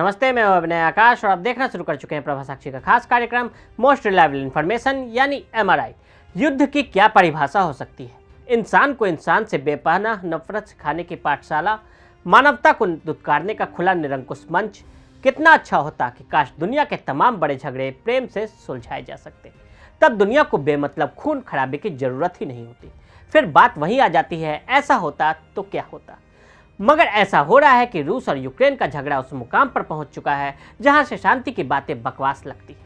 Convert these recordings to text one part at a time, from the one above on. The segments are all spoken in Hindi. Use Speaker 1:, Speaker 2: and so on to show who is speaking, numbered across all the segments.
Speaker 1: नमस्ते, मैं अभिनय आकाश और आप देखना शुरू कर चुके हैं प्रभा साक्षी का खास कार्यक्रम मोस्ट रिलायबल इन्फॉर्मेशन यानी MRI। युद्ध की क्या परिभाषा हो सकती है? इंसान को इंसान से बेपनाह नफरत सिखाने की पाठशाला, मानवता को दुत्कारने का खुला निरंकुश मंच। कितना अच्छा होता कि काश दुनिया के तमाम बड़े झगड़े प्रेम से सुलझाए जा सकते, तब दुनिया को बेमतलब खून खराबे की जरूरत ही नहीं होती। फिर बात वहीं आ जाती है, ऐसा होता तो क्या होता। मगर ऐसा हो रहा है कि रूस और यूक्रेन का झगड़ा उस मुकाम पर पहुंच चुका है जहां से शांति की बातें बकवास लगती है।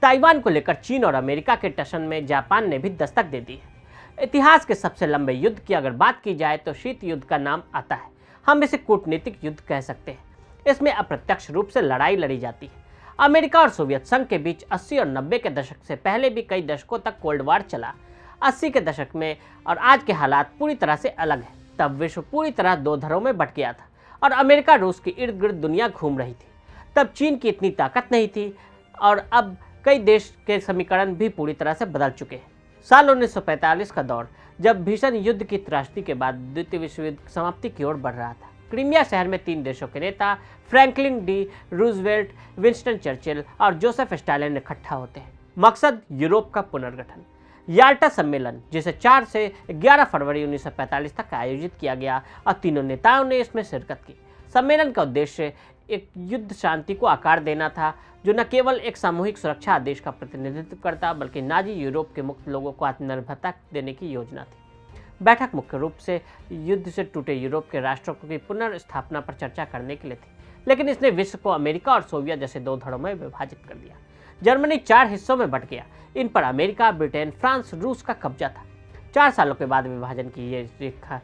Speaker 1: ताइवान को लेकर चीन और अमेरिका के टशन में जापान ने भी दस्तक दे दी है। इतिहास के सबसे लंबे युद्ध की अगर बात की जाए तो शीत युद्ध का नाम आता है। हम इसे कूटनीतिक युद्ध कह सकते हैं। इसमें अप्रत्यक्ष रूप से लड़ाई लड़ी जाती है। अमेरिका और सोवियत संघ के बीच 80 और 90 के दशक से पहले भी कई दशकों तक कोल्ड वार चला। 80 के दशक में और आज के हालात पूरी तरह से अलग है। तब विश्व पूरी तरह दो धड़ों में बट गया था और अमेरिका रूस के इर्द गिर्द दुनिया घूम रही थी। तब चीन की इतनी ताकत नहीं थी और अब कई देश के समीकरण भी पूरी तरह से बदल चुके हैं। साल 1945 का दौर, जब भीषण युद्ध की त्रासदी के बाद द्वितीय विश्व युद्ध समाप्ति की ओर बढ़ रहा था। क्रीमिया शहर में 3 देशों के नेता Franklin D Roosevelt, Winston Churchill और जोसेफ स्टालिन इकट्ठा होते हैं। मकसद यूरोप का पुनर्गठन। याल्टा सम्मेलन, जिसे 4 से 11 फरवरी 1945 तक आयोजित किया गया और तीनों नेताओं ने इसमें शिरकत की। सम्मेलन का उद्देश्य एक युद्ध शांति को आकार देना था, जो न केवल एक सामूहिक सुरक्षा आदेश का प्रतिनिधित्व करता बल्कि नाजी यूरोप के मुक्त लोगों को आत्मनिर्भरता देने की योजना थी। बैठक मुख्य रूप से युद्ध से टूटे यूरोप के राष्ट्रों की पुनर्स्थापना पर चर्चा करने के लिए थी, लेकिन इसने विश्व को अमेरिका और सोवियत जैसे 2 धड़ों में विभाजित कर दिया। जर्मनी 4 हिस्सों में बट गया। इन पर अमेरिका, ब्रिटेन, फ्रांस, रूस का कब्जा था। 4 सालों के बाद विभाजन की ये रेखा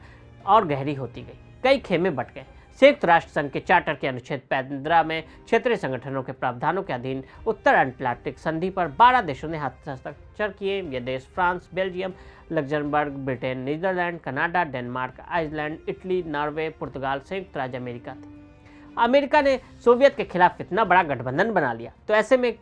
Speaker 1: और गहरी होती गई। कई खेमे बट गए। संयुक्त राष्ट्र संघ के चार्टर के अनुच्छेद 15 में क्षेत्रीय संगठनों के प्रावधानों के अधीन उत्तर अटलांटिक संधि पर 12 देशों ने हस्ताक्षर किए। ये देश France, Belgium, Luxembourg, Britain, Netherland, Canada, Denmark, Iceland, Italy, Norway, पुर्तगाल, संयुक्त राज्य अमेरिका थे। अमेरिका ने सोवियत के खिलाफ इतना बड़ा गठबंधन बना लिया, तो ऐसे में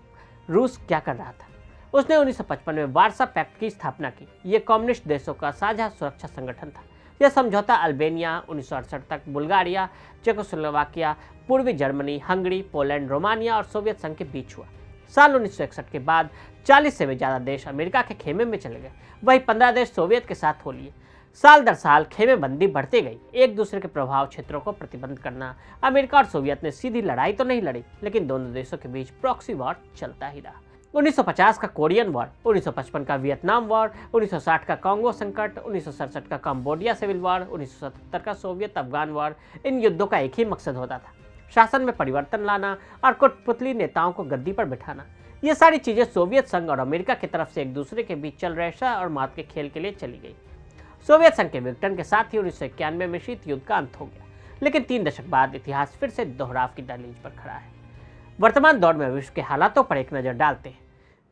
Speaker 1: रूस क्या कर रहा था? उसने 1955 में वार्सा पैक्ट की स्थापना की। ये कम्युनिस्ट देशों का साझा सुरक्षा संगठन था। यह समझौता अल्बेनिया 1968 तक, बुल्गारिया, चेकोस्लोवाकिया, पूर्वी जर्मनी, हंगरी, पोलैंड, रोमानिया और सोवियत संघ के बीच हुआ। साल 1961 के बाद 40 से भी ज़्यादा देश अमेरिका के खेमे में चले गए। वही 15 देश सोवियत के साथ हो लिए। साल दर साल खेमेबंदी बढ़ती गई। एक दूसरे के प्रभाव क्षेत्रों को प्रतिबंध करना। अमेरिका और सोवियत ने सीधी लड़ाई तो नहीं लड़ी, लेकिन दोनों देशों के बीच प्रॉक्सी वॉर चलता ही रहा। 1950 का कोरियन वॉर, 1955 का वियतनाम वॉर, 1960 का कांगो संकट, 1967 का कंबोडिया सिविल वॉर, 1977 का सोवियत अफगान वॉर। इन युद्धों का एक ही मकसद होता था, शासन में परिवर्तन लाना और कठपुतली नेताओं को गद्दी पर बिठाना। ये सारी चीजें सोवियत संघ और अमेरिका की तरफ से एक दूसरे के बीच चल रहे शह और मात के खेल के लिए चली गई। सोवियत संघ के विघटन के साथ ही 1991 में शीत युद्ध का अंत हो गया, लेकिन 3 दशक बाद इतिहास फिर से दोहराव की दहलीज पर खड़ा है। वर्तमान दौर में विश्व के हालातों पर एक नज़र डालते हैं।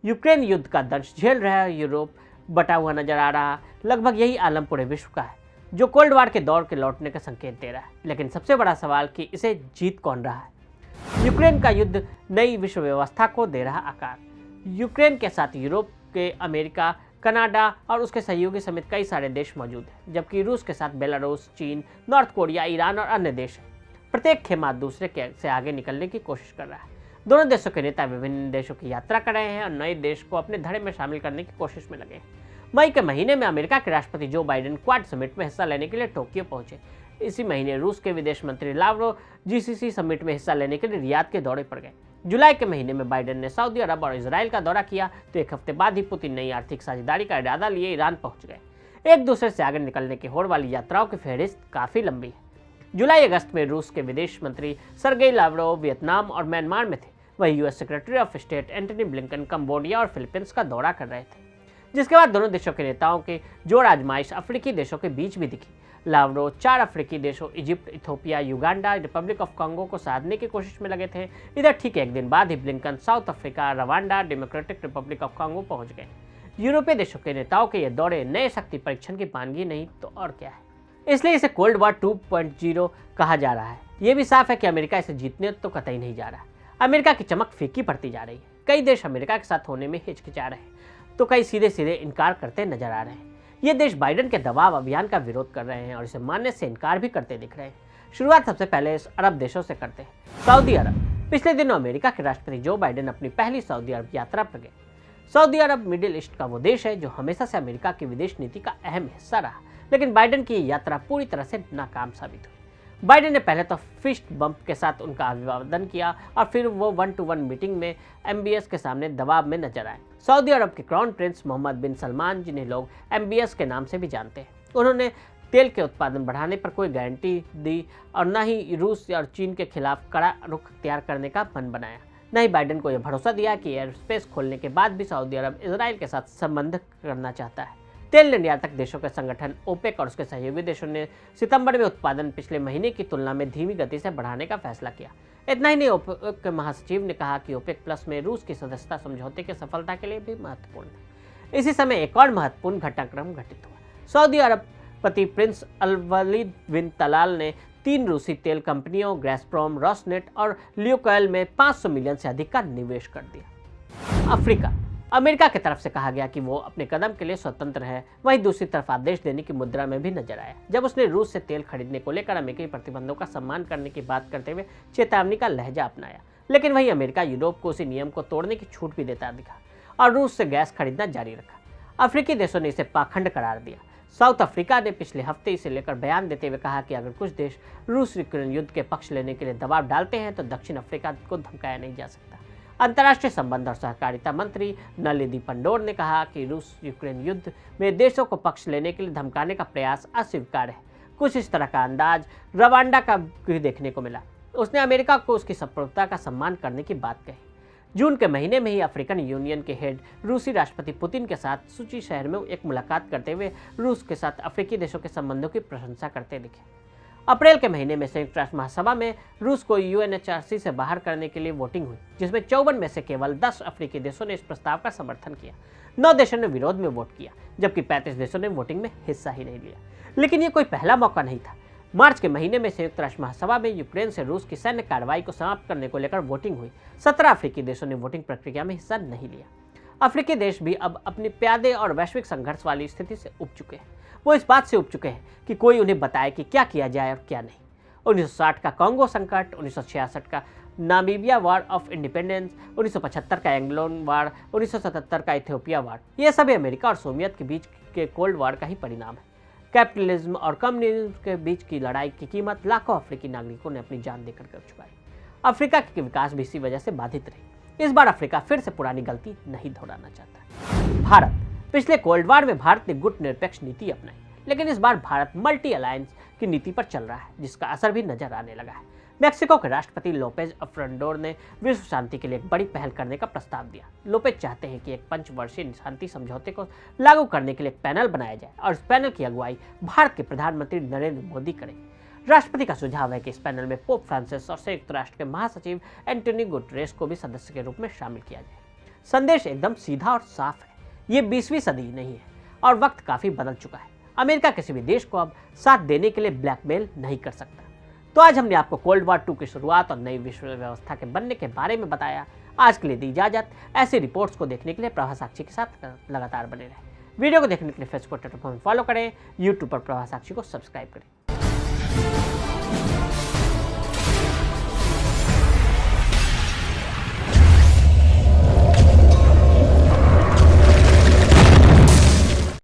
Speaker 1: यूक्रेन युद्ध का दंश झेल रहा है। यूरोप बटा हुआ नजर आ रहा। लगभग यही आलम पूरे विश्व का है, जो कोल्ड वार के दौर के लौटने का संकेत दे रहा है। लेकिन सबसे बड़ा सवाल कि इसे जीत कौन रहा है? यूक्रेन का युद्ध नई विश्व व्यवस्था को दे रहा आकार। यूक्रेन के साथ यूरोप के अमेरिका, कनाडा और उसके सहयोगी समेत कई सारे देश मौजूद हैं, जबकि रूस के साथ बेलारूस, चीन, नॉर्थ कोरिया, ईरान और अन्य देश हैं। प्रत्येक खेमा दूसरे से आगे निकलने की कोशिश कर रहा है। दोनों देशों के नेता विभिन्न देशों की यात्रा कर रहे हैं और नए देश को अपने धड़े में शामिल करने की कोशिश में लगे हैं। मई के महीने में अमेरिका के राष्ट्रपति जो बाइडेन क्वाड समिट में हिस्सा लेने के लिए टोक्यो पहुंचे। इसी महीने रूस के विदेश मंत्री लावरोव GCC समिट में हिस्सा लेने के लिए रियाद के दौरे पर गए। जुलाई के महीने में बाइडेन ने सऊदी अरब और इसराइल का दौरा किया, तो एक हफ्ते बाद ही पुतिन नई आर्थिक साझेदारी का इरादा लिए ईरान पहुंच गए। एक दूसरे से आगे निकलने की होड़ वाली यात्राओं की फहरिस्त काफी लंबी है। जुलाई अगस्त में रूस के विदेश मंत्री सर्गेई लावरोव वियतनाम और म्यांमार में थे। वही US secretary of state Antony Blinken Cambodia और फिलीपींस का दौरा कर रहे थे। जिसके बाद दोनों देशों के नेताओं की जोर आजमाइश अफ्रीकी देशों के बीच भी दिखी। लावरोव 4 अफ्रीकी देशों Egypt, Ethiopia, Uganda, Republic of Congo को साधने की कोशिश में लगे थे। इधर ठीक एक दिन बाद ही Blinken South Africa, Rwanda, Democratic Republic of Congo पहुंच गए। यूरोपीय देशों के नेताओं के ये दौरे नए शक्ति परीक्षण की मानगी नहीं तो और क्या है। इसलिए इसे कोल्ड वार 2.0 कहा जा रहा है। ये भी साफ है कि अमेरिका इसे जीतने तो कतई नहीं जा रहा। अमेरिका की चमक फीकी पड़ती जा रही है। कई देश अमेरिका के साथ होने में हिचकिचा रहे हैं, तो कई सीधे सीधे इनकार करते नजर आ रहे हैं। ये देश बाइडेन के दबाव अभियान का विरोध कर रहे हैं और इसे मानने से इनकार भी करते दिख रहे हैं। शुरुआत सबसे पहले इस अरब देशों से करते हैं। सऊदी अरब पिछले दिनों अमेरिका के राष्ट्रपति जो बाइडेन अपनी पहली सऊदी अरब यात्रा पर गए। सऊदी अरब मिडिल ईस्ट का वो देश है जो हमेशा से अमेरिका की विदेश नीति का अहम हिस्सा रहा, लेकिन बाइडेन की यात्रा पूरी तरह से नाकाम साबित हुई। बाइडेन ने पहले तो फिस्ट बम्प के साथ उनका अभिवादन किया और फिर वो 1-to-1 मीटिंग में MBS के सामने दबाव में नजर आए। सऊदी अरब के क्राउन प्रिंस मोहम्मद बिन सलमान, जिन्हें लोग MBS के नाम से भी जानते हैं, उन्होंने तेल के उत्पादन बढ़ाने पर कोई गारंटी दी और न ही रूस और चीन के खिलाफ कड़ा रुख अख्तियार करने का मन बनाया। न ही बाइडेन को यह भरोसा दिया कि एयर स्पेस खोलने के बाद भी सऊदी अरब इजराइल के साथ संबंध करना चाहता है। तेल निर्यातक देशों के संगठन ओपेक और उसके सहयोगी देशों ने सितंबर में उत्पादन पिछले महीने की तुलना में धीमी गति से बढ़ाने का फैसला किया। इतना ही नहीं, ओपेक के महासचिव ने कहा कि ओपेक प्लस में रूस की सदस्यता समझौते की सफलता के लिए भी महत्वपूर्ण है। इसी समय एक और महत्वपूर्ण घटनाक्रम घटित हुआ। सऊदी अरबपति प्रिंस अल-वलीद बिन तलाल ने 3 रूसी तेल कंपनियों गैज़प्रोम, रोसनेट और ल्यूकोइल में 500 मिलियन से अधिक का निवेश कर दिया। अफ्रीका, अमेरिका की तरफ से कहा गया कि वो अपने कदम के लिए स्वतंत्र है, वहीं दूसरी तरफ आदेश देने की मुद्रा में भी नजर आया जब उसने रूस से तेल खरीदने को लेकर अमेरिकी प्रतिबंधों का सम्मान करने की बात करते हुए चेतावनी का लहजा अपनाया। लेकिन वहीं अमेरिका यूरोप को उसी नियम को तोड़ने की छूट भी देता दिखा और रूस से गैस खरीदना जारी रखा। अफ्रीकी देशों ने इसे पाखंड करार दिया। साउथ अफ्रीका ने पिछले हफ्ते इसे लेकर बयान देते हुए कहा कि अगर कुछ देश रूस यूक्रेन युद्ध के पक्ष लेने के लिए दबाव डालते हैं तो दक्षिण अफ्रीका को धमकाया नहीं जा सकता। अंतर्राष्ट्रीय संबंध और सहकारिता मंत्री नलिनी पंडोर ने कहा कि रूस यूक्रेन युद्ध में देशों को पक्ष लेने के लिए धमकाने का प्रयास अस्वीकार्य है। कुछ इस तरह का अंदाज रवांडा का भी देखने को मिला। उसने अमेरिका को उसकी संप्रभुता का सम्मान करने की बात कही। जून के महीने में ही अफ्रीकन यूनियन के हेड रूसी राष्ट्रपति पुतिन के साथ सूची शहर में एक मुलाकात करते हुए रूस के साथ अफ्रीकी देशों के संबंधों की प्रशंसा करते दिखे। अप्रैल के महीने में संयुक्त राष्ट्र महासभा में रूस को UNHRC से बाहर करने के लिए वोटिंग हुई, जिसमें 54 में से केवल 10 अफ्रीकी देशों ने इस प्रस्ताव का समर्थन किया। 9 देशों ने विरोध में वोट किया, जबकि 35 देशों ने वोटिंग में हिस्सा ही नहीं लिया। लेकिन ये कोई पहला मौका नहीं था। मार्च के महीने में संयुक्त राष्ट्र महासभा में यूक्रेन से रूस की सैन्य कार्रवाई को समाप्त करने को लेकर वोटिंग हुई। 17 अफ्रीकी देशों ने वोटिंग प्रक्रिया में हिस्सा नहीं लिया। अफ्रीकी देश भी अब अपनी प्यादे और वैश्विक संघर्ष वाली स्थिति से उब चुके हैं। वो इस बात से उब चुके हैं कि कोई उन्हें बताए कि क्या किया जाए और क्या नहीं। 1960 का कांगो संकट, 1966 का नामीबिया वार ऑफ इंडिपेंडेंस, 1975 का एंग्लोन वार, 1977 का इथियोपिया वार, ये सभी अमेरिका और सोवियत के बीच के कोल्ड वार का ही परिणाम है। कैपिटलिज्म और कम्युनिज्म के बीच की लड़ाई की कीमत लाखों अफ्रीकी नागरिकों ने अपनी जान देकर कर चुकाई। अफ्रीका के विकास भी इसी वजह से बाधित रही। इस बार अफ्रीका फिर से पुरानी गलती नहीं दोहराना चाहता। भारत, पिछले कोल्ड वार में भारत ने गुटनिरपेक्ष नीति अपनाई, लेकिन इस बार भारत मल्टी अलायंस की नीति पर चल रहा है, जिसका असर भी नजर आने लगा है। मेक्सिको के राष्ट्रपति लोपेज अब्राडोर ने विश्व शांति के लिए एक बड़ी पहल करने का प्रस्ताव दिया। लोपेज चाहते हैं कि एक पंचवर्षीय शांति समझौते को लागू करने के लिए एक पैनल बनाया जाए और इस पैनल की अगुवाई भारत के प्रधानमंत्री नरेंद्र मोदी करें। राष्ट्रपति का सुझाव है कि इस पैनल में पोप फ्रांसिस और संयुक्त राष्ट्र के महासचिव एंटोनियो गुटेरेस को भी सदस्य के रूप में शामिल किया जाए। संदेश एकदम सीधा और साफ है। ये 20वीं सदी नहीं है और वक्त काफी बदल चुका है। अमेरिका किसी भी देश को अब साथ देने के लिए ब्लैकमेल नहीं कर सकता। तो आज हमने आपको कोल्ड वार 2 की शुरुआत और नई विश्व व्यवस्था के बनने के बारे में बताया। आज के लिए दी इजाजत। ऐसी रिपोर्ट्स को देखने के लिए प्रवाह साक्षी के साथ लगातार बने रहें। वीडियो को देखने के लिए फेसबुक, ट्विटर पर फॉलो करें, यूट्यूब पर प्रवाह साक्षी को सब्सक्राइब करें।